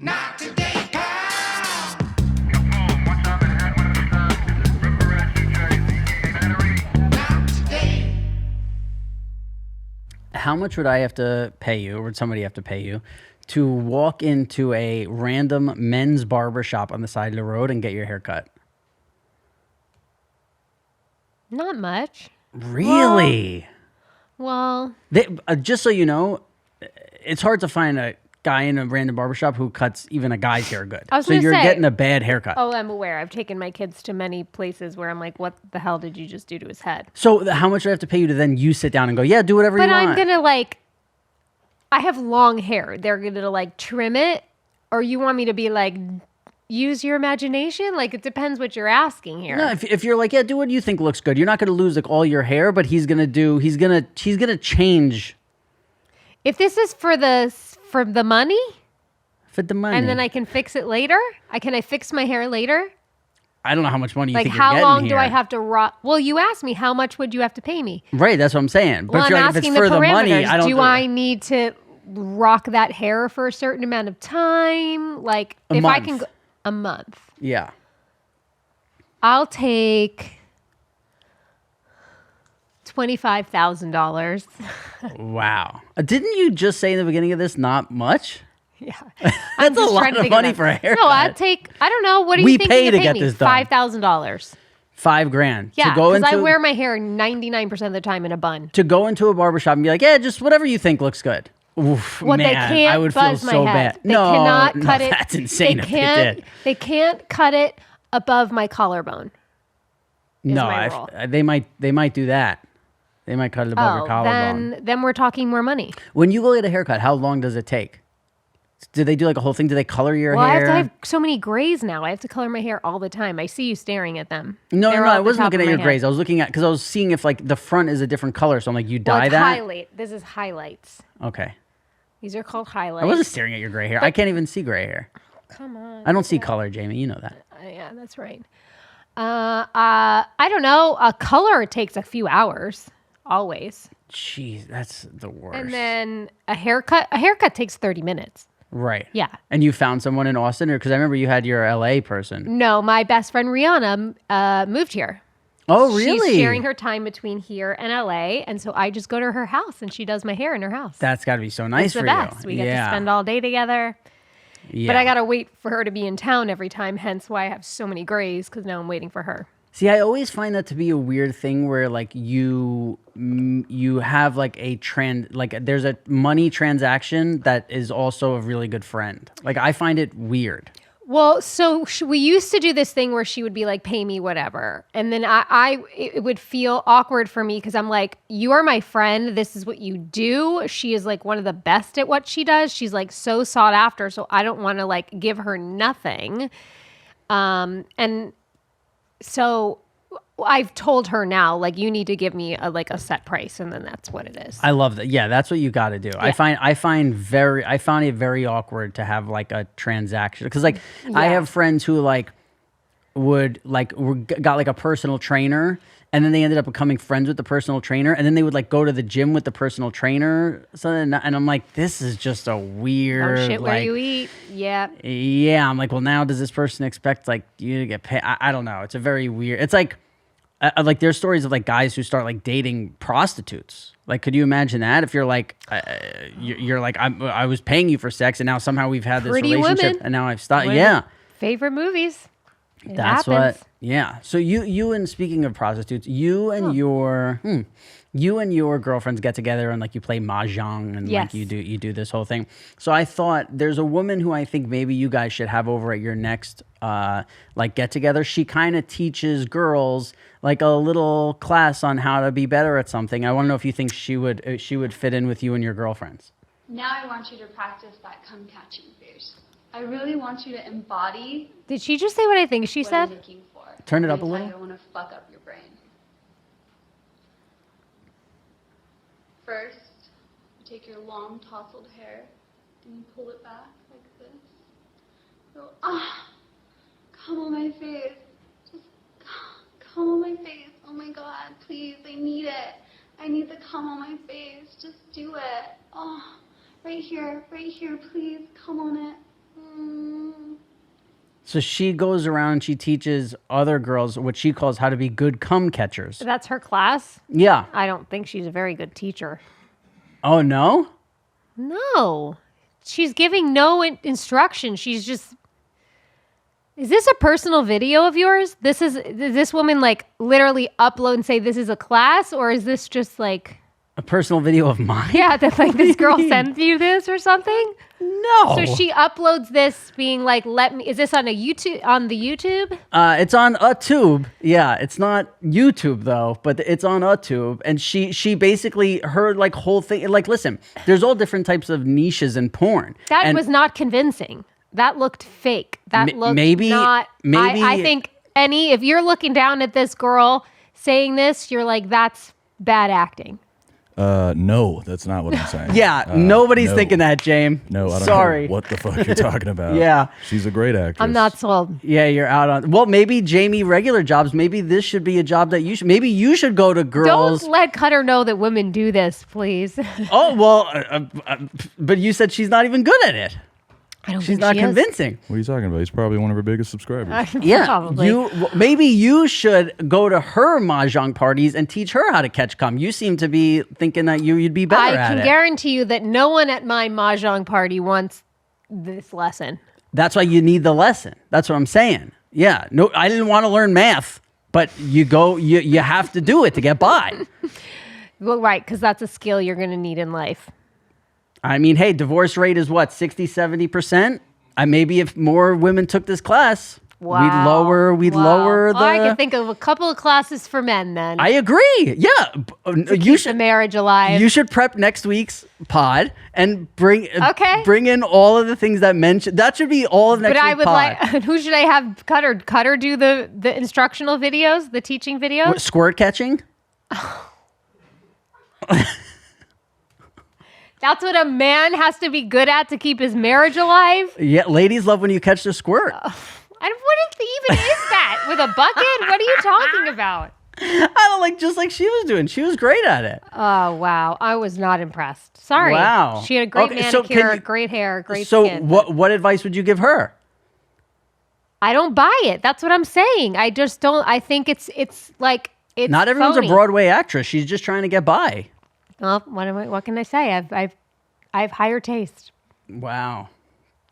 Not today, pal. Not today. How much would I have to pay you, or would somebody have to pay you, to walk into a random men's barber shop on the side of the road and get your hair cut? Not much. Really? Well, Just so you know, it's hard to find a guy in a random barbershop who cuts even a guy's hair good. I was so gonna you're say- getting a bad haircut. oh, I'm aware. I've taken my kids to many places where I'm like, what the hell did you just do to his head? So how much do I have to pay you to then you sit down and go, yeah, do whatever But you want? I'm going to I have long hair. They're going to trim it, or you want me to be use your imagination? It depends what you're asking here. No, if you're like, yeah, do what you think looks good. You're not going to lose all your hair, but he's going to change. If this is for the money, For the money. and then I can fix it later, can I fix my hair later? I don't know how much money you think you're How getting long here. do I have to rock? Well, you asked me how much would you have to pay me? Right, that's what I'm saying. But Well, if I'm you're like, if it's asking for the the parameters. money, I don't do I need to rock that hair for a certain amount of time? If I can month. go a month, Yeah. I'll take $25,000. Wow. Didn't you just say in the beginning of this, not much? Yeah, That's a lot of money for a haircut. No, I'd take. I don't know. What do you We think pay you to pay get me? this done. $5,000. $5,000. Yeah, To go because I into wear my hair 99% of the time in a bun. to go into a barbershop and be like, yeah, just whatever you think looks good. Oof, Well, man, they can't I would feel buzz so my head. bad. They no, cannot no, cut it. That's insane if they did. They can't cut it above my collarbone. No, my rule. they might do that. They might cut it above your collarbone. then we're talking more money. When you go get a haircut, how long does it take? Do they do a whole thing? Do they color your Well, hair? I have so many grays now. I have to color my hair all the time. I see you staring at them. No, They're no, all I at the wasn't top looking of at my your head. grays. I was looking at, because I was seeing if the front is a different color. So I'm like, you Well, dye it's that? highlight. This is highlights. Okay. These are called I highlights. wasn't staring at your gray hair. I can't even see gray hair. Come on. I don't see color, Jamie. You know that. Yeah, that's right. I don't know. A color takes a few hours, always. Jeez, that's the worst. And then a haircut takes 30 minutes. Right. Yeah. And you found someone in Austin? Or because I remember you had your LA person. No, my best friend Rihanna moved here. Oh, really? She's sharing her time between here and LA, and so I just go to her house and she does my hair in her house. That's got to be so nice It's the for best. you. We get to spend all day together. Yeah. But I got to wait for her to be in town every time, hence why I have so many grays, because now I'm waiting for her. See, I always find that to be a weird thing where you have there's a money transaction that is also a really good friend. I find it weird. Well, so we used to do this thing where she would be like, pay me whatever. And then it would feel awkward for me because I'm like, you are my friend. This is what you do. She is one of the best at what she does. She's so sought after. So I don't want to give her nothing. And so I've told her now, you need to give me a set price. And then that's what it is. I love that. Yeah, that's what you got to do. Yeah. I found it very awkward to have a transaction because I have friends who got a personal trainer and then they ended up becoming friends with the personal trainer and then they would go to the gym with the personal trainer. And I'm like, this is just a weird Shit where you eat. Yeah. Yeah, I'm like, well, now does this person expect you to get paid? I don't know. It's a very weird. It's there's stories of guys who start dating prostitutes. Could you imagine that? If you're you're I was paying you for sex, and now somehow we've had this Pretty relationship, Women. and now I've stopped. One of Yeah, favorite movies. It that's happens. what. Yeah. So you and speaking of prostitutes, you and your girlfriends get together and you play mahjong and Yes. you do this whole thing. So I thought there's a woman who I think maybe you guys should have over at your next get together. She kind of teaches girls a little class on how to be better at something. I want to know if you think she would fit in with you and your girlfriends. Now I want you to practice that cum catching face. I really want you to embody Did she just say what I think she what I'm said? looking for. Turn it up a Because little. I don't want to fuck up your brain. First, you take your long tousled hair and you pull it back like this. Go, come on my face. Just come on my face. Oh my God, please, I need it. I need the cum on my face. Just do it. Oh, right here, please, come on it. So she goes around and she teaches other girls what she calls how to be good cum catchers. That's her class? Yeah. I don't think she's a very good teacher. Oh, no? No. She's giving no instruction. She's just... Is this a personal video of yours? Is this woman like literally upload and say this is a class, or is this just like A personal video of mine? yeah, that like this girl sent you this or something? No. So she uploads this being like, is this on the YouTube? It's on a tube. Yeah, it's not YouTube though, but it's on a tube. And she basically, her like whole thing, like, listen, there's all different types of niches in porn. That was not convincing. That looked fake. That looked not. I think if you're looking down at this girl saying this, you're like, that's bad acting. No, that's not what I'm saying. Yeah, nobody's thinking that, James. No, I don't Sorry. know what the fuck you're talking about. Yeah. She's a great actress. I'm not sold. Yeah, you're out on. Well, maybe Jamie, regular jobs. Maybe this should be a job that maybe you should go to girls. Don't let Cutter know that women do this, please. Oh well, but you said she's not even good at it. I don't She's think not she is. convincing. What are you talking about? He's probably one of her biggest subscribers. Yeah, Probably. maybe you should go to her mahjong parties and teach her how to catch cum. You seem to be thinking that you'd be better I at can it. guarantee you that no one at my mahjong party wants this lesson. That's why you need the lesson. That's what I'm saying. Yeah. No, I didn't want to learn math, but you have to do it to get by. Well, right, because that's a skill you're going to need in life. I mean, hey, divorce rate is what, 60, 70%? Maybe if more women took this class, Wow. we'd lower the... I can think of a couple of classes for men then. I agree. Yeah. You the should marriage alive. You should prep next week's pod and bring in all of the things that mention. That should be all of next week's pod. But I would like, who should I have Cutter do the instructional videos, the teaching videos? What, squirt catching? That's what a man has to be good at to keep his marriage alive? Yeah, ladies love when you catch the squirt. What even is that? With a bucket? What are you talking about? I don't just like she was doing. She was great at it. Oh, wow. I was not impressed. Sorry. Wow. She had a great manicure, great hair, great skin. So what advice would you give her? I don't buy it. That's what I'm saying. I just don't. I think it's like, it's Not everyone's phony. a Broadway actress. She's just trying to get by. Well, what can I say? I've higher taste. Wow.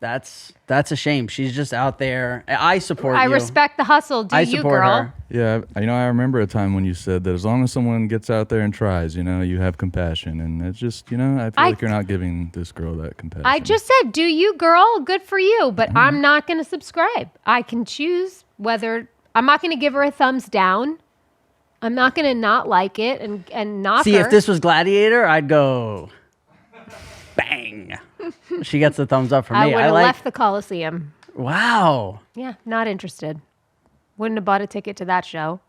That's a shame. She's just out there. I support you. I respect the hustle. Do I you, support girl? her. Yeah, I remember a time when you said that as long as someone gets out there and tries, you have compassion. And it's just, I feel like you're not giving this girl that compassion. I just said, do you, girl? Good for you. But I'm not going to subscribe. I can choose whether I'm not going to give her a thumbs down. I'm not going to not like it and knock See, her. if this was Gladiator, I'd go bang. She gets the thumbs up for me. I would have left the Coliseum. Wow. Yeah, not interested. Wouldn't have bought a ticket to that show.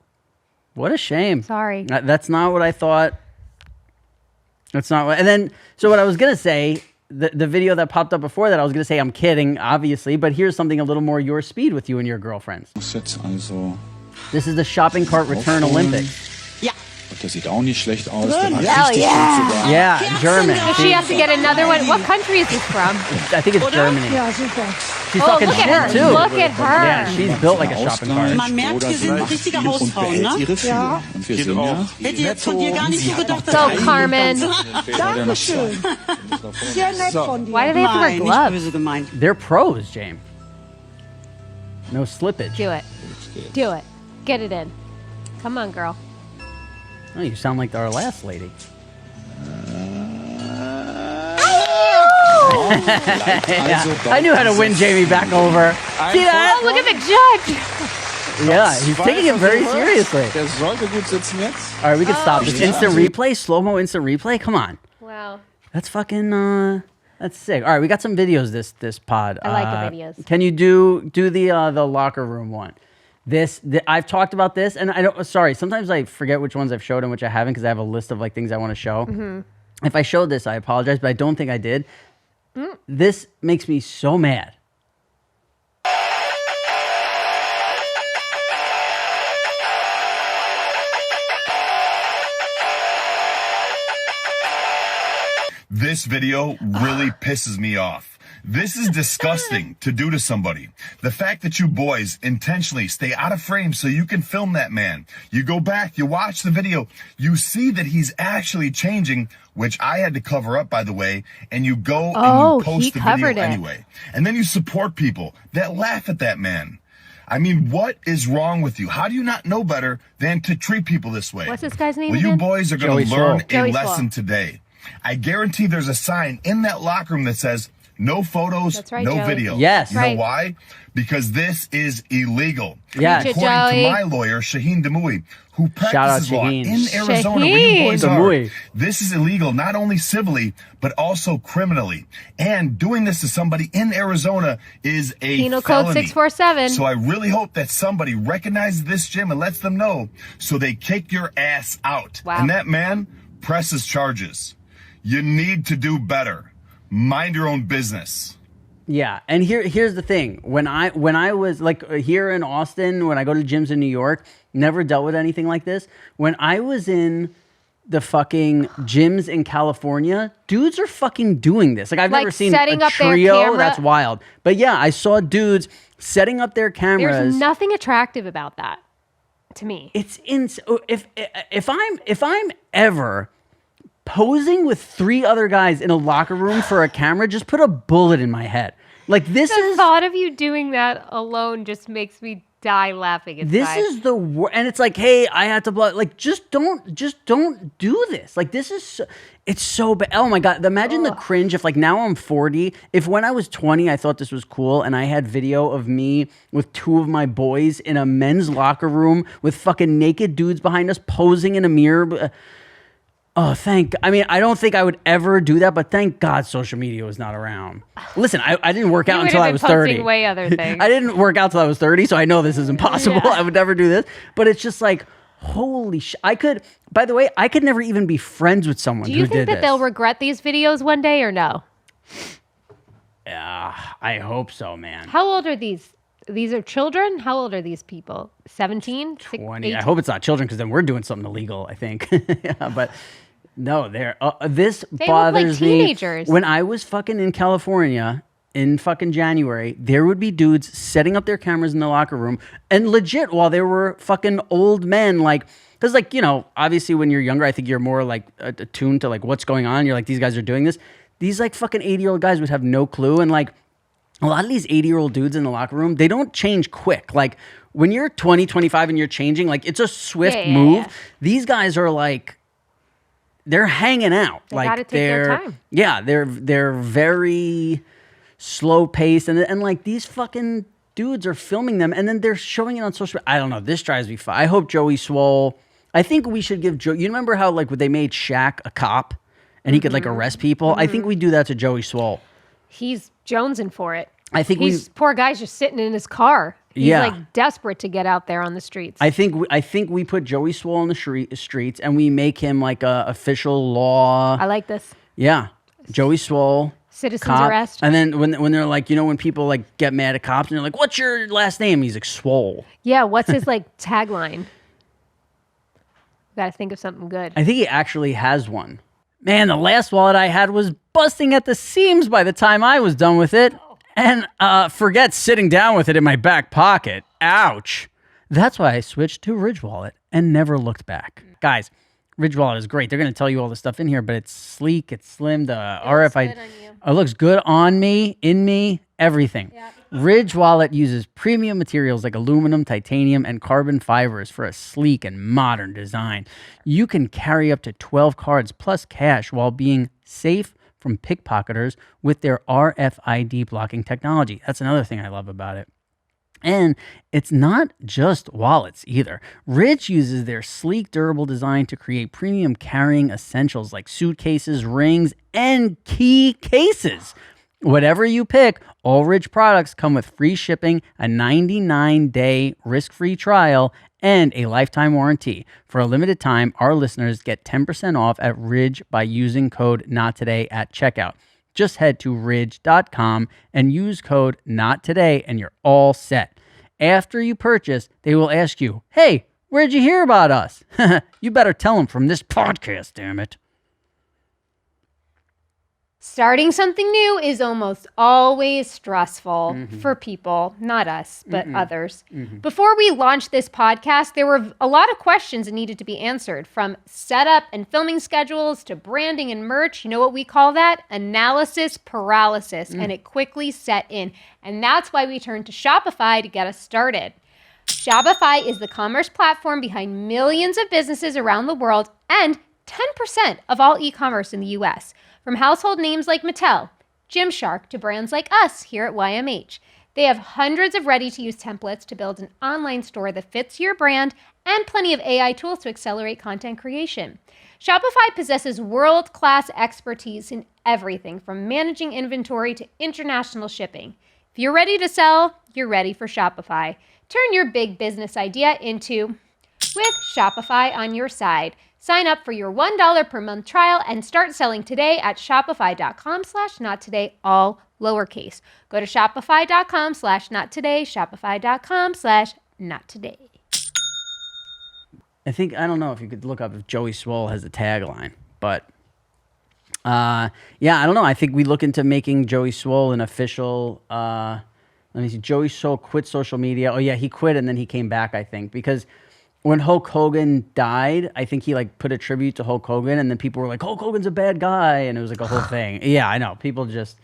What a shame. Sorry. That's not what I thought. That's not what. And then, so what I was going to say, the video that popped up before that, I was going to say, I'm kidding, obviously, but here's something a little more your speed with you and your girlfriends. This is the shopping cart return Olympics. Das sieht auch nicht schlecht aus. Hell yeah. Yeah, German. So she has to get another one. What country is this from? I think it's Germany. She's Oh, talking look shit at her. too. Look at her. Yeah, she's built like a shopping cart. Man merkt, wir sind richtige Hausfrauen, ne? Ja. Und wir sind ja Hätte jetzt von dir gar nicht so gedacht. So, Carmen. Dankeschön. Sehr nett von dir. Why do they have to wear Nein, nicht gloves? böse gemeint. They're pros, James. No slippage. Do it. Do it. Get it in. Come on, girl. Oh, you sound like our last lady. I knew how to win Jamie back over. See that? Oh, look at the judge. Yeah, he's taking it very seriously. Der sollte gut sitzen jetzt. All right, we can stop this. Instant replay, slow-mo instant replay. Come on. Wow. That's fucking, that's sick. All right, we got some videos this pod. I like the videos. Can you do the locker room one? I've talked about this, and I don't. Sorry, sometimes I forget which ones I've showed and which I haven't because I have a list of like things I want to show. Mm-hmm. If I showed this, I apologize, but I don't think I did. This makes me so mad. This video really pisses me off. This is disgusting to do to somebody. The fact that you boys intentionally stay out of frame so you can film that man. You go back, you watch the video, you see that he's actually changing, which I had to cover up, by the way, and you go and you post the video anyway. And then you support people that laugh at that man. I mean, what is wrong with you? How do you not know better than to treat people this way? What's this guy's name Well, again? you boys are going to learn Joey a lesson Swoll. today. I guarantee there's a sign in that locker room that says, no photos, That's right, no Joey. video. Yes. You Right. know why? Because this is illegal. Yes. Preach it, According Joey. to my lawyer, Shaheen Demouy, who Shout out practices law Shaheen. in Arizona, where you boys Demouy. are, this is illegal, not only civilly, but also criminally. And doing this to somebody in Arizona is a Penal Code felony. 647. So I really hope that somebody recognizes this gym and lets them know so they kick your ass out. Wow. And that man presses charges. You need to do better. Mind your own business. Yeah, and here's the thing. When I was like here in Austin, when I go to gyms in New York, never dealt with anything like this. When I was in the fucking gyms in California, dudes are fucking doing this. Like I've Like never seen setting a up their trio. camera. That's wild. But yeah, I saw dudes setting up their cameras. There's nothing attractive about that to me. It's if I'm ever posing with 3 other guys in a locker room for a camera, just put a bullet in my head. Like this The is thought of you doing that alone just makes me die laughing inside. this is the worst. And it's like, hey, I had to block. Like, just don't do this. Like, this is it's so bad. Oh my god! Imagine the cringe if like now I'm 40. If when I was 20 I thought this was cool and I had video of me with 2 of my boys in a men's locker room with fucking naked dudes behind us posing in a mirror. Oh, I mean, I don't think I would ever do that, but thank God social media was not around. Listen, I didn't work out You would until have I been was posting 30. way other things. I didn't work out till I was 30, so I know this is impossible. Yeah. I would never do this. But it's just like, holy shit. By the way, I could never even be friends with someone Do who you did think that this. they'll regret these videos one day or no? I hope so, man. How old are these? These are children? How old are these people? 17? 20. I hope it's not children because then we're doing something illegal, I think. Yeah, but no, this They look like bothers me. teenagers. When I was fucking in California in fucking January, there would be dudes setting up their cameras in the locker room and legit while they were fucking old men, like, because like, you know, obviously when you're younger, I think you're more like attuned to like what's going on. You're like, these guys are doing this. These like fucking 80-year-old guys would have no clue. And like a lot of these 80-year-old dudes in the locker room, they don't change quick. Like when you're 20, 25 and you're changing, like it's a swift move. Yeah. These guys are like, they're hanging out. They like gotta take their time. Yeah, they're very slow paced, and like these fucking dudes are filming them, and then they're showing it on social media. I don't know. This drives me. I hope Joey Swoll. I think we should give Joe. You remember how like they made Shaq a cop, and he could like arrest people. I think we do that to Joey Swoll. He's jonesing for it. I think poor guy's just sitting in his car. He's Yeah. like desperate to get out there on the streets. I think we put Joey Swoll on the streets, and we make him like a official law. I like this. Yeah, Joey Swoll. Citizen's Cop. arrest. And then when they're like, you know, when people like get mad at cops and they're like, what's your last name? He's like, Swoll. Yeah, what's his like tagline? Gotta think of something good. I think he actually has one. Man, the last wallet I had was busting at the seams by the time I was done with it. And forget sitting down with it in my back pocket. Ouch. That's why I switched to Ridge Wallet and never looked back. Guys, Ridge Wallet is great. They're going to tell you all the stuff in here, but it's sleek, it's slim, the RFID. It looks good on me, in me, everything. Yep. Ridge Wallet uses premium materials like aluminum, titanium, and carbon fibers for a sleek and modern design. You can carry up to 12 cards plus cash while being safe from pickpocketers with their RFID blocking technology. That's another thing I love about it. And it's not just wallets either. Ridge uses their sleek, durable design to create premium carrying essentials like suitcases, rings, and key cases. Whatever you pick, all Ridge products come with free shipping, a 99-day risk-free trial, and a lifetime warranty. For a limited time, our listeners get 10% off at Ridge by using code NOTTODAY at checkout. Just head to ridge.com and use code NOTTODAY and you're all set. After you purchase, they will ask you, hey, where'd you hear about us? You better tell them from this podcast, damn it. Starting something new is almost always stressful for people, not us, but others. Before we launched this podcast, there were a lot of questions that needed to be answered, from setup and filming schedules to branding and merch. You know what we call that? Analysis paralysis, and it quickly set in. And that's why we turned to Shopify to get us started. Shopify is the commerce platform behind millions of businesses around the world and 10% of all e-commerce in the US. From household names like Mattel, Gymshark, to brands like us here at YMH. They have hundreds of ready-to-use templates to build an online store that fits your brand and plenty of AI tools to accelerate content creation. Shopify possesses world-class expertise in everything from managing inventory to international shipping. If you're ready to sell, you're ready for Shopify. Turn your big business idea into with Shopify on your side. Sign up for your $1 per month trial and start selling today at shopify.com/nottoday, all lowercase. Go to shopify.com/nottoday, shopify.com/nottoday. I don't know if you could look up if Joey Swoll has a tagline, but yeah, I don't know. I think we look into making Joey Swoll an official, let me see, Joey Swoll quit social media. Oh yeah, he quit and then he came back, I think, because when Hulk Hogan died, I think he like put a tribute to Hulk Hogan, and then people were like, Hulk Hogan's a bad guy, and it was like a whole thing. Yeah, I know. People just,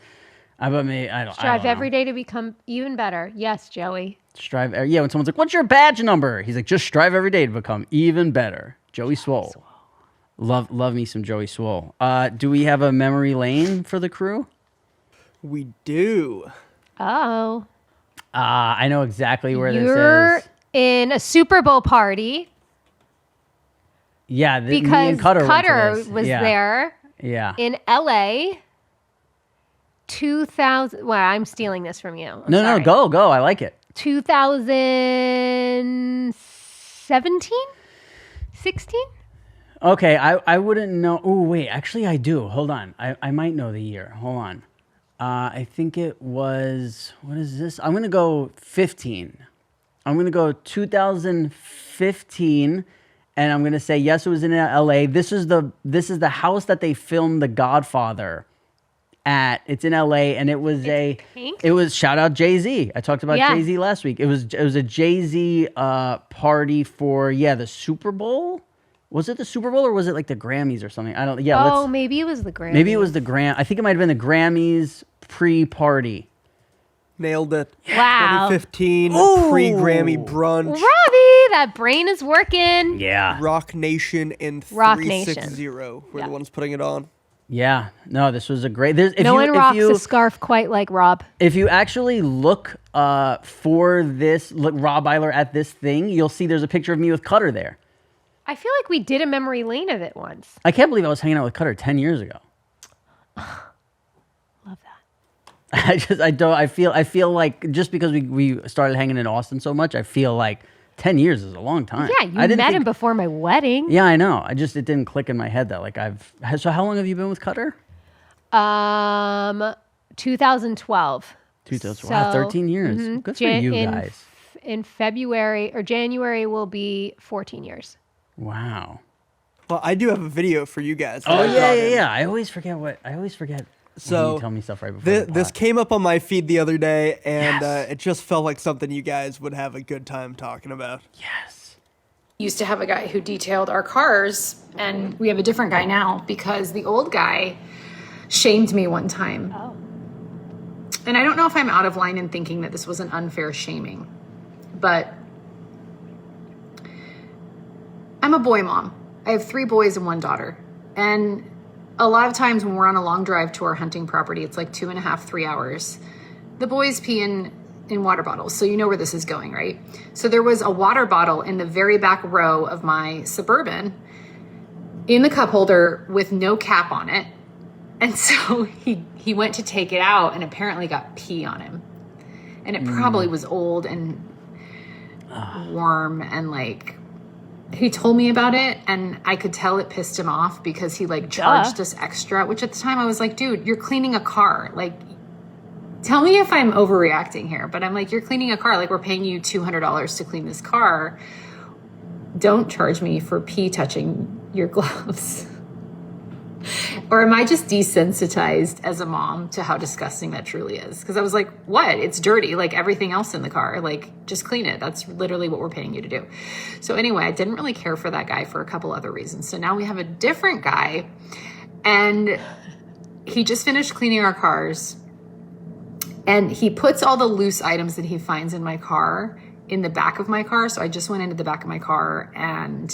I don't Strive know. every day to become even better. Yes, Joey. Strive. Yeah, when someone's like, "What's your badge number?" He's like, "Just strive every day to become even better." Joey Swoll. Love me some Joey Swoll. Do we have a memory lane for the crew? We do. Oh. I know exactly where You're this is. in a Super Bowl party. Yeah, me Because and Cutter went to Cutter this. was Yeah. there Yeah. in LA 2000. Well, I'm stealing this from you. I'm No, sorry. go. I like it. 2017? 16? Okay, I wouldn't know. Oh, wait, actually I do. Hold on. I might know the year. Hold on. I think it was, what is this? I'm going to go 15. I'm going to go 2015, and I'm going to say, yes, it was in LA. This is the house that they filmed The Godfather at. It's in LA, and it was pink? It was, shout out Jay-Z. I talked about Yeah. Jay-Z last week. It was a Jay-Z party for, the Super Bowl. Was it the Super Bowl or was it like the Grammys or something? I don't. Yeah. Maybe it was the Grammys. Maybe it was the I think it might have been the Grammys pre-party. Nailed it. Wow. 2015 Ooh. pre-Grammy brunch. Robbie, that brain is working. Yeah. Rock Nation and Rock 360 were the ones putting it on. Yeah. No, this was a great. No one rocks a scarf quite like Rob. If you actually look for this, look Rob Iler at this thing, you'll see there's a picture of me with Cutter there. I feel like we did a memory lane of it once. I can't believe I was hanging out with Cutter 10 years ago. Love that. I feel like just because we started hanging in Austin so much, I feel like 10 years is a long time. Yeah, you met him before my wedding. Yeah, I know. It didn't click in my head that like so how long have you been with Cutter? 2012. 2012. Wow, 13 years. Good for you guys. In February or January will be 14 years. Wow. Well, I do have a video for you guys. Oh yeah. I always forget. So when you tell me stuff right before. This came up on my feed the other day, and it just felt like something you guys would have a good time talking about. Yes. Used to have a guy who detailed our cars, and we have a different guy now because the old guy shamed me one time. Oh. And I don't know if I'm out of line in thinking that this was an unfair shaming, but I'm a boy mom. I have 3 boys and 1 daughter. And a lot of times when we're on a long drive to our hunting property, it's like 2.5, 3 hours. The boys pee in water bottles. So you know where this is going, right? So there was a water bottle in the very back row of my Suburban in the cup holder with no cap on it. And so he went to take it out and apparently got pee on him. And it probably was old and warm, and like, he told me about it and I could tell it pissed him off because he like charged us extra, which at the time I was like, dude, you're cleaning a car. Like, tell me if I'm overreacting here, but I'm like, you're cleaning a car. Like, we're paying you $200 to clean this car. Don't charge me for pee touching your gloves. Or am I just desensitized as a mom to how disgusting that truly is? Because I was like, what? It's dirty like everything else in the car. Like, just clean it. That's literally what we're paying you to do. So anyway, I didn't really care for that guy for a couple other reasons. So now we have a different guy, and he just finished cleaning our cars, and he puts all the loose items that he finds in my car in the back of my car. So I just went into the back of my car, and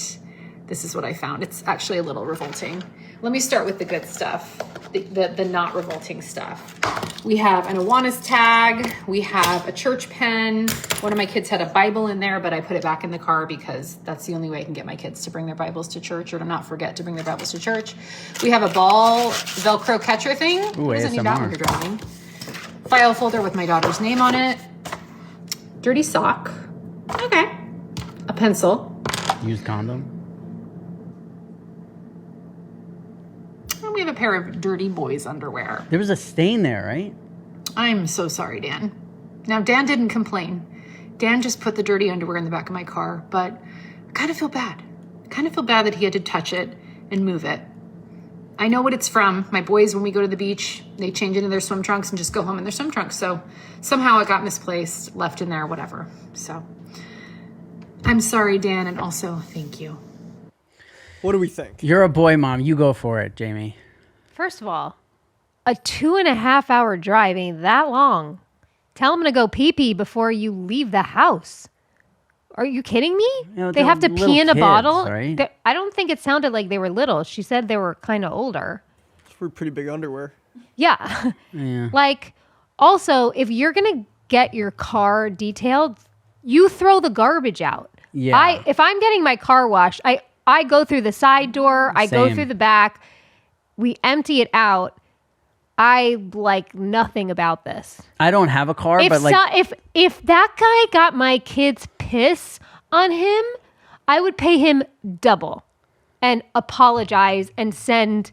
this is what I found. It's actually a little revolting. Let me start with the good stuff, the not revolting stuff. We have an Awanas tag. We have a church pen. One of my kids had a Bible in there, but I put it back in the car because that's the only way I can get my kids to bring their Bibles to church or to not forget to bring their Bibles to church. We have a ball Velcro catcher thing. Who doesn't need that when you're driving? File folder with my daughter's name on it. Dirty sock. Okay. A pencil. Used condom. And we have a pair of dirty boys' underwear. There was a stain there, right? I'm so sorry, Dan. Now, Dan didn't complain. Dan just put the dirty underwear in the back of my car, but I kind of feel bad. I kind of feel bad that he had to touch it and move it. I know what it's from. My boys, when we go to the beach, they change into their swim trunks and just go home in their swim trunks. So somehow it got misplaced, left in there, whatever. So I'm sorry, Dan, and also thank you. What do we think? You're a boy mom. You go for it, Jamie. First of all, a 2.5 hour drive ain't that long. Tell them to go pee-pee before you leave the house. Are you kidding me? You know, they have to pee in a bottle? Right? I don't think it sounded like they were little. She said they were kind of older. It's for pretty big underwear. Yeah. Yeah. Like, also, if you're going to get your car detailed, you throw the garbage out. Yeah. If I'm getting my car washed, I go through the side door. I go Same. through the back. We empty it out. I like nothing about this. I don't have a car, but like, If that guy got my kid's piss on him, I would pay him double and apologize and send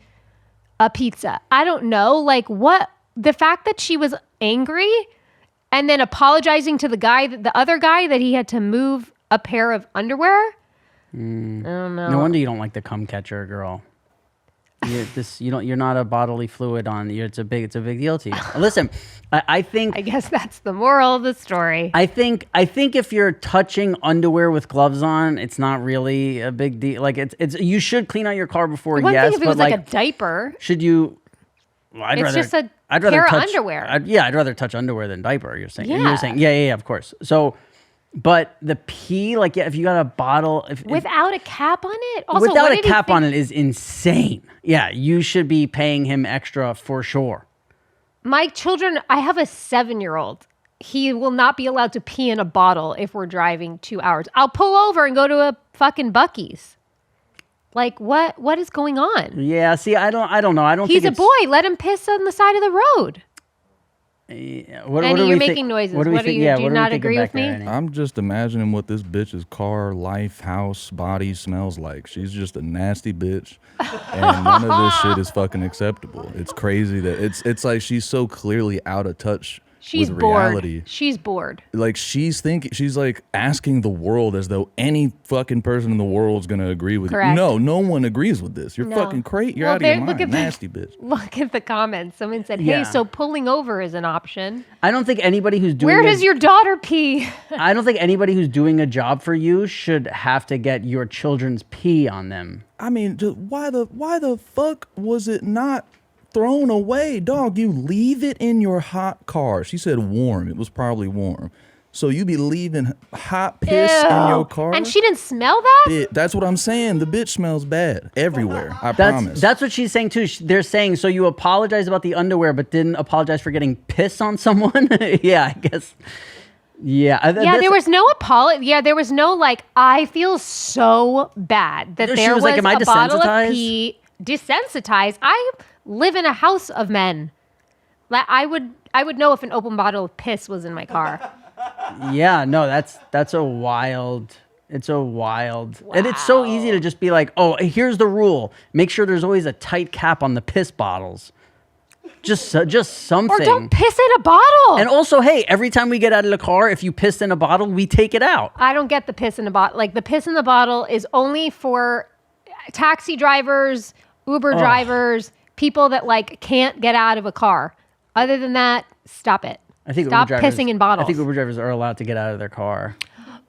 a pizza. I don't know, like what the fact that she was angry and then apologizing to the other guy that he had to move a pair of underwear. I don't know. no wonder you don't like the cum catcher, girl. You're not a bodily fluid on you. It's a big deal to you. Listen, I think. I guess that's the moral of the story. I think if you're touching underwear with gloves on, it's not really a big deal. Like it's you should clean out your car before. One yes, thing if it but was like a diaper. should you? Well, It's just a pair of underwear. I'd rather touch underwear than diaper. You're saying. Yeah. You're saying. Yeah. Of course. So. But the pee, like, yeah, if you got a bottle... Without a cap on it? Also, without a cap on it is insane. Yeah, you should be paying him extra for sure. My children, I have a 7-year-old. He will not be allowed to pee in a bottle if we're driving 2 hours. I'll pull over and go to a fucking Buc-ee's. Like, what is going on? Yeah, see, I don't know. I don't He's think a boy. Let him piss on the side of the road. Annie, you're making noises. What do you not agree with me? I'm just imagining what this bitch's car, life, house, body smells like. She's just a nasty bitch, and none of this shit is fucking acceptable. It's crazy that it's like she's so clearly out of touch She's with bored. reality. She's bored. Like she's like asking the world as though any fucking person in the world is gonna agree with Correct. you. No one agrees with this. You're No. fucking crazy. You're Well, out of your look mind. at the- Nasty bitch. Look at the comments. Someone said, "Hey, Yeah. so pulling over is an option." I don't think anybody who's doing Where does your daughter pee? I don't think anybody who's doing a job for you should have to get your children's pee on them. I mean, just why the fuck was it not thrown away? Dog, you leave it in your hot car. She said warm. It was probably warm. So you be leaving hot piss in your car? And she didn't smell that? That's what I'm saying. The bitch smells bad everywhere. I promise. That's what she's saying too. They're saying, so you apologize about the underwear, but didn't apologize for getting piss on someone? Yeah, I guess. Yeah. There was no apology. Yeah, there was no like, I feel so bad that She there was was like, am I a bottle of desensitized? pee. Desensitized. I live in a house of men. Like, I would know if an open bottle of piss was in my car. Yeah, no, that's a wild. It's a wild, and it's so easy to just be like, oh, here's the rule: make sure there's always a tight cap on the piss bottles. Just something. Or don't piss in a bottle. And also, hey, every time we get out of the car, if you pissed in a bottle, we take it out. I don't get the piss in a bottle. Like, the piss in the bottle is only for taxi drivers, Uber drivers, people that like can't get out of a car. Other than that, stop it. I think stop Uber drivers, pissing in bottles. I think Uber drivers are allowed to get out of their car.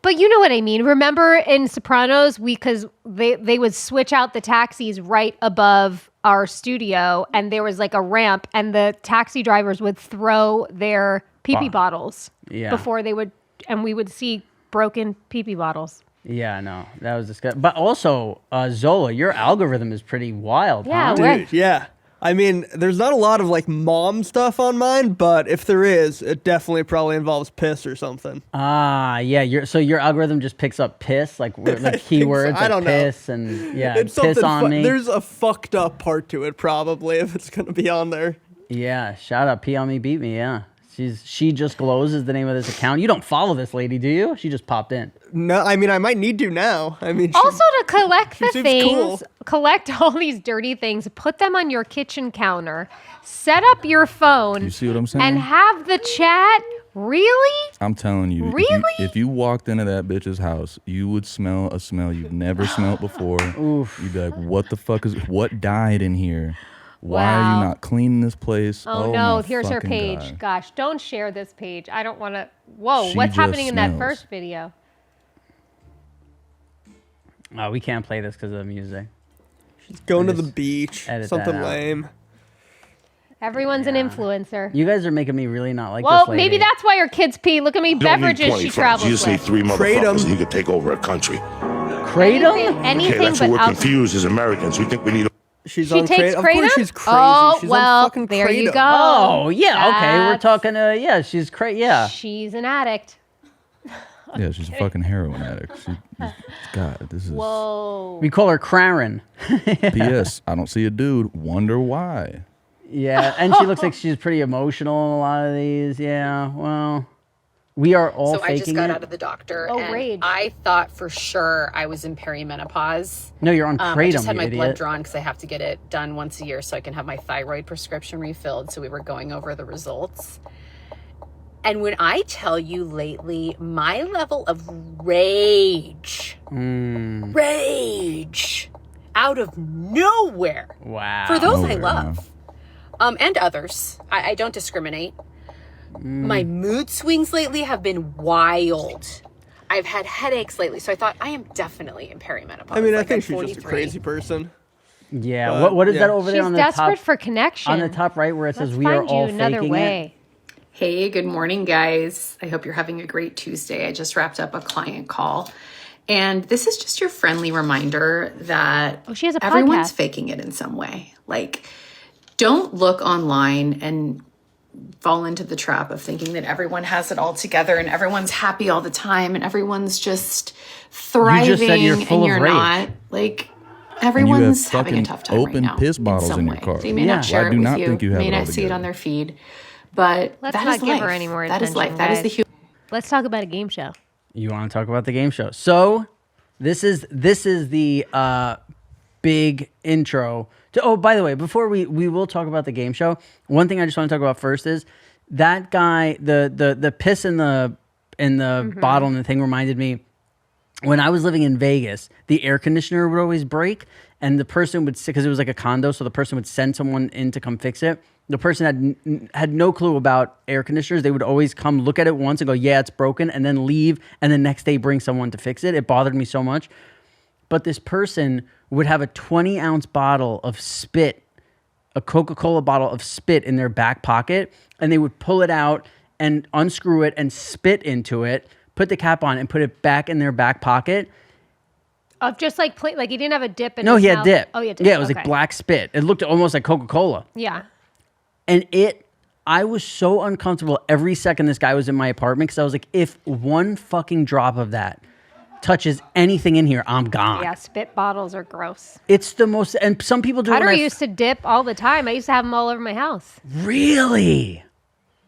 But you know what I mean. Remember in Sopranos, because they would switch out the taxis right above our studio, and there was like a ramp, and the taxi drivers would throw their pee-pee bottles before they would, and we would see broken pee-pee bottles. Yeah, no, that was disgusting. But also, Zola, your algorithm is pretty wild. Yeah, huh? Dude, yeah. I mean, there's not a lot of like mom stuff on mine, but if there is, it definitely probably involves piss or something. Yeah. So your algorithm just picks up piss, like keywords, I don't know. piss, and It's piss something on me. There's a fucked up part to it, probably, if it's gonna be on there. Yeah, shout out Pee on Me, Beat Me. Yeah, she just glows is the name of this account. You don't follow this lady, do you? She just popped in. No, I mean I might need to now. I mean, Also to collect the seems things, cool. collect all these dirty things, put them on your kitchen counter, set up your phone. You see what I'm saying? And have the chat. Really? I'm telling you, Really? if you walked into that bitch's house, you would smell a smell you've never smelled before. Oof. You'd be like, what the fuck what died in here? Why are Wow. you not cleaning this place? Oh no, my here's her fucking page. God. Gosh, don't share this page. I don't want to. Whoa, She what's just happening in that smells. first video? Oh, we can't play this because of the music. Going to the just beach, edit that something out. lame. Everyone's an influencer. You guys are making me really not like Well, this lady. maybe that's why her kids pee. Look at me, beverages she travels You just need with. 3 motherfuckers and you could take over a country. Kratom? Anything Okay, that's what but we're alcohol. confused as Americans. We think we need She's She on takes Kratom. Of course Kratom? she's crazy. Oh, she's well, on fucking there you Kratom. go. Oh, yeah. Okay, we're That's- talking. Yeah, she's crazy. Yeah. She's an addict. Yeah, she's a fucking heroin addict. God, this is. Whoa. We call her Craren. P.S. I don't see a dude. Wonder why. Yeah, and she looks like she's pretty emotional in a lot of these. Yeah, well, we are all So I faking just got it. out of the doctor, Oh, and rage. I thought for sure I was in perimenopause. No, you're on I Kratom, just had you my blood idiot. drawn because I have to get it done once a year so I can have my thyroid prescription refilled. So we were going over the results. And when I tell you lately, my level of rage, out of nowhere, Wow. for those I Nowhere, love, and others, I don't discriminate. My mood swings lately have been wild. I've had headaches lately, so I thought I am definitely in perimenopause. I mean, I Like, think I'm she's just a 43. crazy person. Yeah. What is yeah. that over there She's on the desperate top? for connection. On the top right where it says Let's we are find you all another faking way. Hey, good morning, guys. I hope you're having a great Tuesday. I just wrapped up a client call. And this is just your friendly reminder that Oh, she has a everyone's podcast. faking it in some way. Like, don't look online and fall into the trap of thinking that everyone has it all together and everyone's happy all the time and everyone's just thriving said you're full and of you're rage. not. Like, And you have everyone's having a fucking tough time right open now. piss bottles some in your way. car. So you may Yeah. not share Well, I it do with not you. think you have may it all not see it together. on their feed. But Let's that not is give life. her any more That is life. attention, That is the guys. human. Let's talk about a game show. You want to talk about the game show? So this is the big intro. Oh, by the way, before we will talk about the game show, one thing I just want to talk about first is that guy, the piss in the bottle and the thing reminded me. When I was living in Vegas, the air conditioner would always break, and the person would, because it was like a condo, so the person would send someone in to come fix it. The person had no clue about air conditioners. They would always come look at it once and go, yeah, it's broken, and then leave, and the next day bring someone to fix it. It bothered me so much. But this person would have a 20-ounce bottle of spit, a Coca-Cola bottle of spit in their back pocket, and they would pull it out and unscrew it and spit into it, put the cap on, and put it back in their back pocket. Of just like like he didn't have a dip in No, his he had mouth. dip. Oh, he had dip. Yeah, it was Okay. like black spit. It looked almost like Coca-Cola. Yeah. And I was so uncomfortable every second this guy was in my apartment because I was like, if one fucking drop of that touches anything in here, I'm gone. Yeah, spit bottles are gross. It's the most, and some people do it. I when don't used to dip all the time. I used to have them all over my house. Really?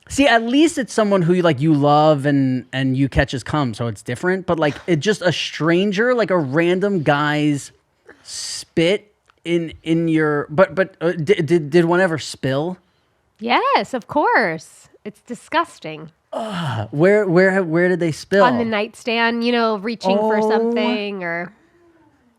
See, at least it's someone who you love and you catch his cum, so it's different. But like, it's just a stranger, like a random guy's spit in your. But did one ever spill? Yes, of course. It's disgusting. Where did they spill? On the nightstand, reaching for something or.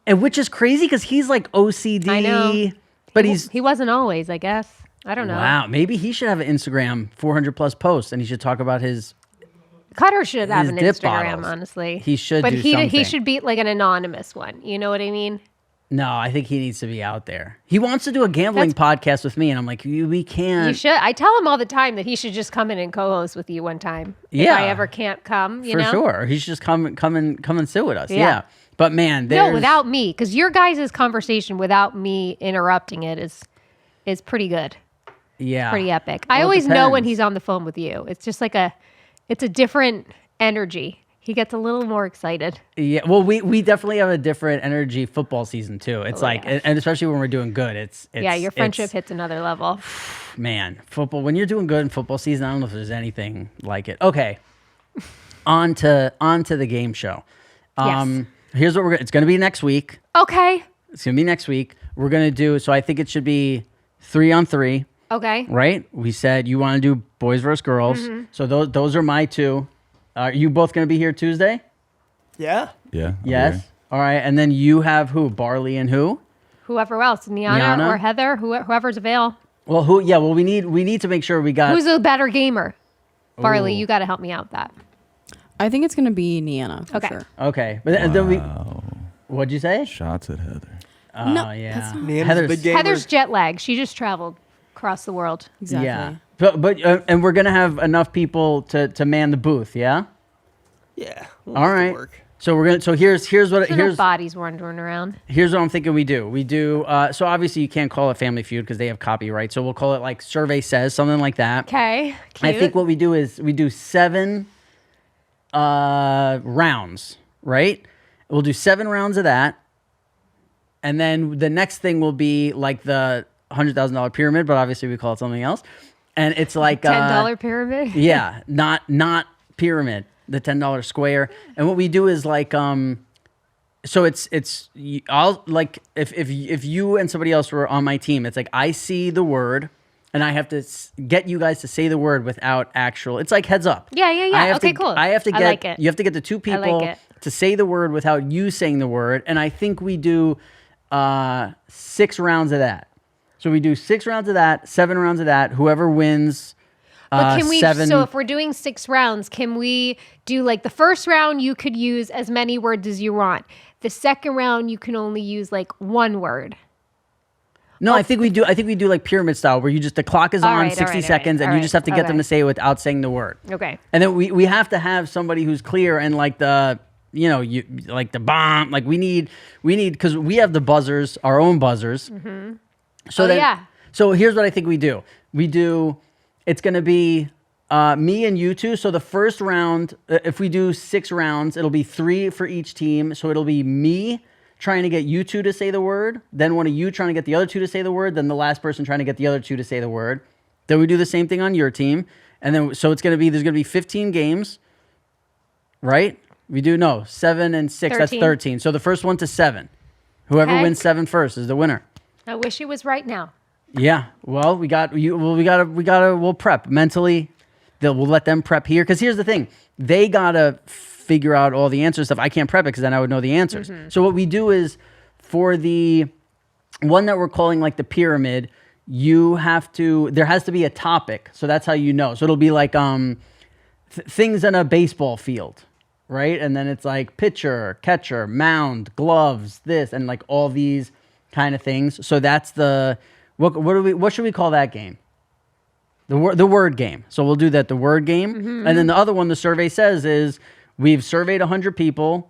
And which is crazy because he's like OCD. I know. But he wasn't always, I guess. I don't know. Wow, maybe he should have an Instagram 400 plus posts, and he should talk about his. Cutter should have an dip Instagram, bottles. honestly. He should, but do he something. should be like an anonymous one. You know what I mean? No, I think he needs to be out there. He wants to do a gambling podcast with me, and I'm like, we can't. You should. I tell him all the time that he should just come in and co-host with you one time. Yeah. If I ever can't come, you For know? sure. He should just come and sit with us. Yeah. Yeah. But man, No, without me, because your guys' conversation without me interrupting it is pretty good. Yeah. Pretty epic. Well, I it always know when depends. he's on the phone with you. It's just like it's a different energy. He gets a little more excited. Yeah, well, we definitely have a different energy football season too. It's and especially when we're doing good, it's yeah, your friendship hits another level. Man, football. When you're doing good in football season, I don't know if there's anything like it. Okay, on to the game show. Yes. Here's what it's going to be next week. Okay. It's going to be next week. We're going to do. So I think it should be 3-on-3. Okay. Right. We said you want to do boys versus girls. Mhm. So those are my two. Are you both going to be here Tuesday? Yeah. Yeah. Yes. All right. And then you have who? Barley and who? Whoever else, Niana or Heather, whoever's available. Well, who? Yeah. Well, we need to make sure we got. Who's a better gamer? Barley, Ooh. you got to help me out with that. I think it's going to be Niana for Okay. sure. Okay. But then we. What'd you say? Shots at Heather. Oh No, yeah. that's not- Heather's jet lag. She just traveled across the world. Exactly. Yeah. But and we're gonna have enough people to man the booth. Yeah. Yeah. All right. So we're gonna. So here's what There's enough here's bodies wandering around. Here's what I'm thinking we do. We do, so obviously you can't call it Family Feud because they have copyright. So we'll call it like Survey Says, something like that. Okay. I Cute. think what we do is we do 7 rounds, right? We'll do 7 rounds of that. And then the next thing will be like the $100,000 pyramid, but obviously we call it something else. And it's like $10 pyramid. yeah, not pyramid, the $10 square. And what we do is like so I'll like if you and somebody else were on my team, it's like I see the word and I have to get you guys to say the word without actual. It's like heads up. Yeah. Okay, cool. I have to get like it. you have to get the 2 I people like it. to say the word without you saying the word, and I think we do 6 rounds of that. So we do 6 rounds of that, 7 rounds of that. Whoever wins. But can we? 7. So if we're doing 6 rounds, can we do like the first round? You could use as many words as you want. The second round, you can only use like 1 word. No, I think we do like pyramid style, where the clock is All on right, 60 all right, seconds, all and you right, just have to get them okay. to say it without saying the word. Okay. And then we have to have somebody who's clear and like the like the bomb. Like we need because we have the buzzers, our own buzzers. Mm-hmm. So yeah. So here's what I think we do. It's going to be me and you two. So the first round, if we do 6 rounds, it'll be 3 for each team. So it'll be me trying to get you 2 to say the word, then one of you trying to get the other 2 to say the word, then the last person trying to get the other 2 to say the word. Then we do the same thing on your team. And then, so there's going to be 15 games, right? We do, 7 and 6, that's 13. So the first one to 7. Whoever Okay. wins 7 first is the winner. I wish it was right now. Yeah. Well, we'll prep mentally. We'll let them prep here. Because here's the thing. They got to figure out all the answers stuff. I can't prep it because then I would know the answers. Mm-hmm. So what we do is for the one that we're calling like the pyramid, there has to be a topic. So that's how you know. So it'll be like things in a baseball field, right? And then it's like pitcher, catcher, mound, gloves, this, and like all these kind of things. So that's what should we call that game? The word game. So we'll do that, the word game. Mm-hmm. And then the other one the survey says is we've surveyed 100 people,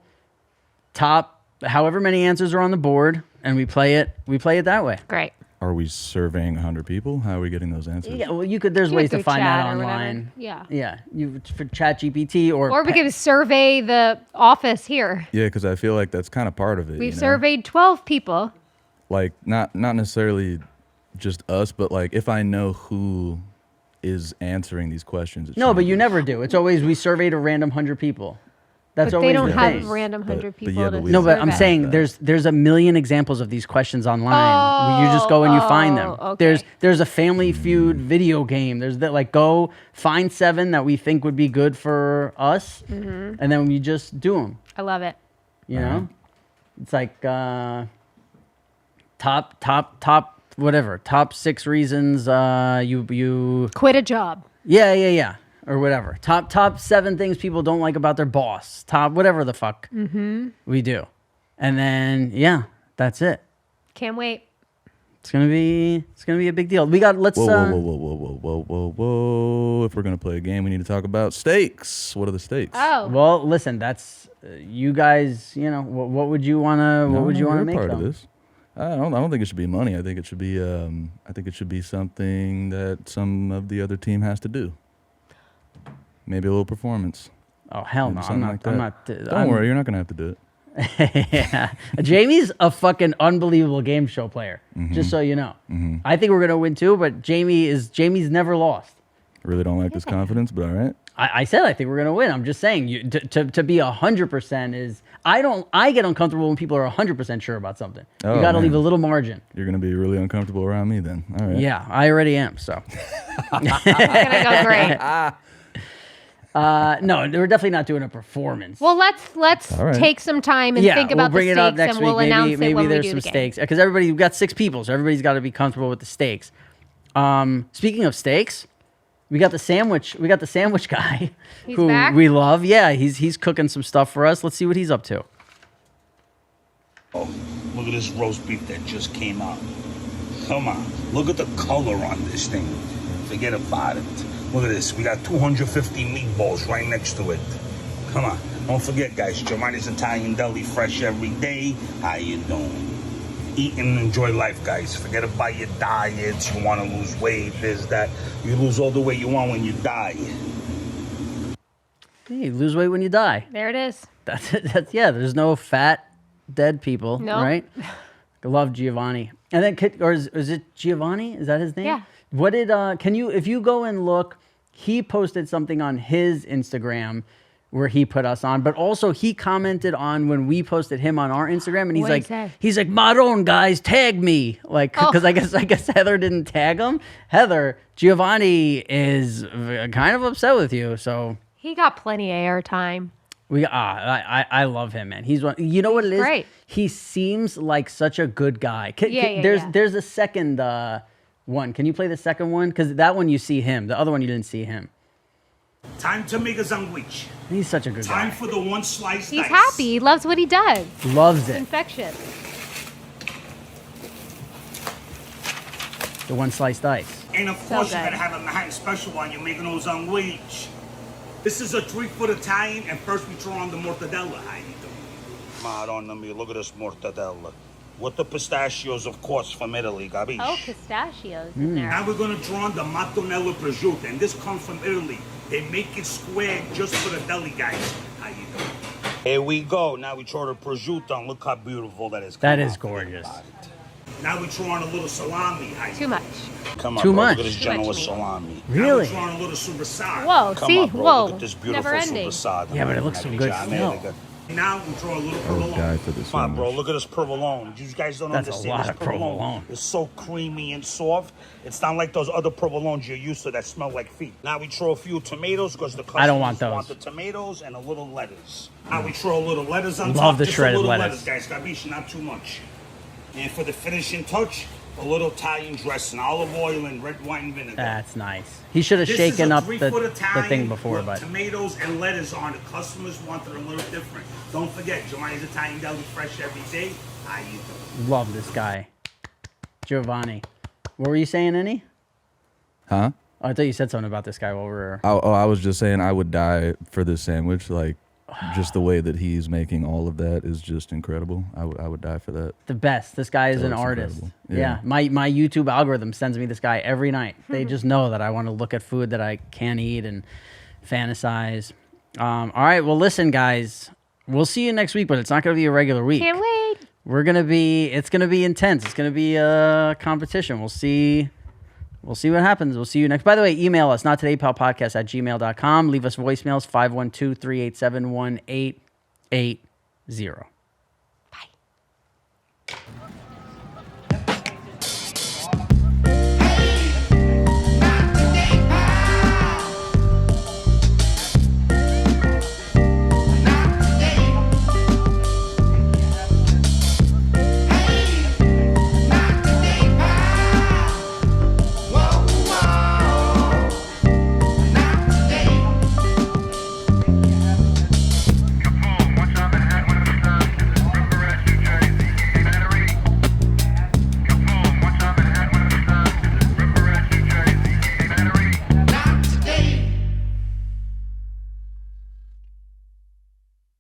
top however many answers are on the board, and we play it that way. Great. Are we surveying 100 people? How are we getting those answers? Yeah, well, there's Do it ways to through find that chat or whatever. online. Yeah. Yeah, for ChatGPT Or we could survey the office here. Yeah, because I feel like that's kind of part of it. We've surveyed 12 people. Like not necessarily just us, but like if I know who is answering these questions. No, but you never do. It's always we surveyed a random 100 people. That's But always they don't the have thing. random 100 people yeah, to but No, but I'm survey. saying there's a million examples of these questions online. You just go and you find them. okay. There's a Family Feud video game. There's that, like, go find 7 that we think would be good for us, Mhm. and then we just do them. I love it. You know, it's like top whatever. Top 6 reasons you quit a job. Yeah. Or whatever. Top 7 things people don't like about their boss. Top whatever the fuck we do. And then that's it. Can't wait. It's gonna be a big deal. We got whoa. If we're gonna play a game, we need to talk about stakes. What are the stakes? Oh. Well, listen, that's you guys, what would you wanna make part though? of this? I don't think it should be money. I think it should be something that some of the other team has to do. Maybe a little performance. Oh hell no! I'm not. Don't worry, you're not gonna have to do it. Yeah. Jamie's a fucking unbelievable game show player. Just so you know. I think we're gonna win too, but Jamie's never lost. Really don't like this confidence, but all right. I said I think we're gonna win. I'm just saying to be 100% is I get uncomfortable when people are 100% sure about something. You got to leave a little margin. You're gonna be really uncomfortable around me then. All right. Yeah, I already am. So. It's gonna go great. No, we're definitely not doing a performance. Well, let's take some time and think about we'll bring the it up stakes, next and we'll week. announce Maybe it when there's we do some the game. stakes because we've got 6 people, so everybody's got to be comfortable with the stakes. Speaking of steaks, we got the sandwich. We got the sandwich guy who back? we love. Yeah, he's cooking some stuff for us. Let's see what he's up to. Oh, look at this roast beef that just came out. Come on, look at the color on this thing. Forget about it. Look at this. We got 250 meatballs right next to it. Come on. Don't forget, guys. Giovanni's Italian Deli, fresh every day. How you doing? Eat and enjoy life, guys. Forget about your diets. You want to lose weight, this, that. You lose all the weight you want when you die. Hey, lose weight when you die. There it is. That's there's no fat, dead people, right? I love Giovanni. And then, is it Giovanni? Is that his name? Yeah. What did, if you go and look, he posted something on his Instagram where he put us on, but also he commented on when we posted him on our Instagram, and he's like, Maron, guys, tag me. Like, because I guess Heather didn't tag him. Heather, Giovanni is kind of upset with you, so. He got plenty of airtime. I love him, man. He's one. You know what it is? Great. He seems like such a good guy. Yeah. There's a second one. Can you play the second one? Because that one you see him. The other one you didn't see him. Time to make a sandwich. He's such a good guy. Time for the one slice. He's happy. He loves what he does. Loves It's it. infectious. The one sliced ice. And of course, you gotta have a Manhattan special while you're making those sandwich. This is a 3-foot Italian, and first we throw on the mortadella. How you doing? Madonna, let me look at this mortadella. With the pistachios, of course, from Italy, capisci? Oh, pistachios in there. Now we're gonna draw on the mattonello prosciutto, and this comes from Italy. They make it square just for the deli guys. How you doing? Here we go. Now we throw the prosciutto on. Look how beautiful that is. That is gorgeous. Now we throw on a little salami. Too much. Come on, Too bro. much. Look at this Too much generous meat. salami. Really? Now we throw on a little superstar. Whoa, Come see? on, bro. Whoa. Look at this beautiful Never ending. superstar. Yeah, but it looks so good still. Now we throw a little provolone. guy for this Come on, one. bro. Look at this provolone. You guys don't That's a understand lot this of provolone. It's so creamy and soft. It's not like those other provolones you're used to that smell like feet. Now we throw a few tomatoes because the customers I don't want those. want the tomatoes and a little lettuce. Now we throw a little lettuce on top. Love the Just shredded a little lettuce. guys. Capisci? Not too much. And for the finishing touch, a little Italian dressing, olive oil and red wine vinegar. That's nice. He should have This shaken is a up 3-foot the Italian thing before, with but tomatoes and lettuce on it. Customers want it a little different. Don't forget, Giovanni's Italian Deli, fresh every day. How you doing? love this guy. Giovanni. What were you saying, Annie? Huh? Oh, I thought you said something about this guy while we were... I was just saying I would die for this sandwich. Like, just the way that he's making all of that is just incredible. I would die for that. The best. This guy is That an looks artist. incredible. Yeah. My YouTube algorithm sends me this guy every night. They just know that I want to look at food that I can't eat and fantasize. All right. Well, listen, guys. We'll see you next week, but it's not going to be a regular week. Can't wait. It's going to be intense. It's going to be a competition. We'll see what happens. We'll see you next. By the way, email us, nottodaypalpodcast@gmail.com. Leave us voicemails, 512-387-1880. Bye.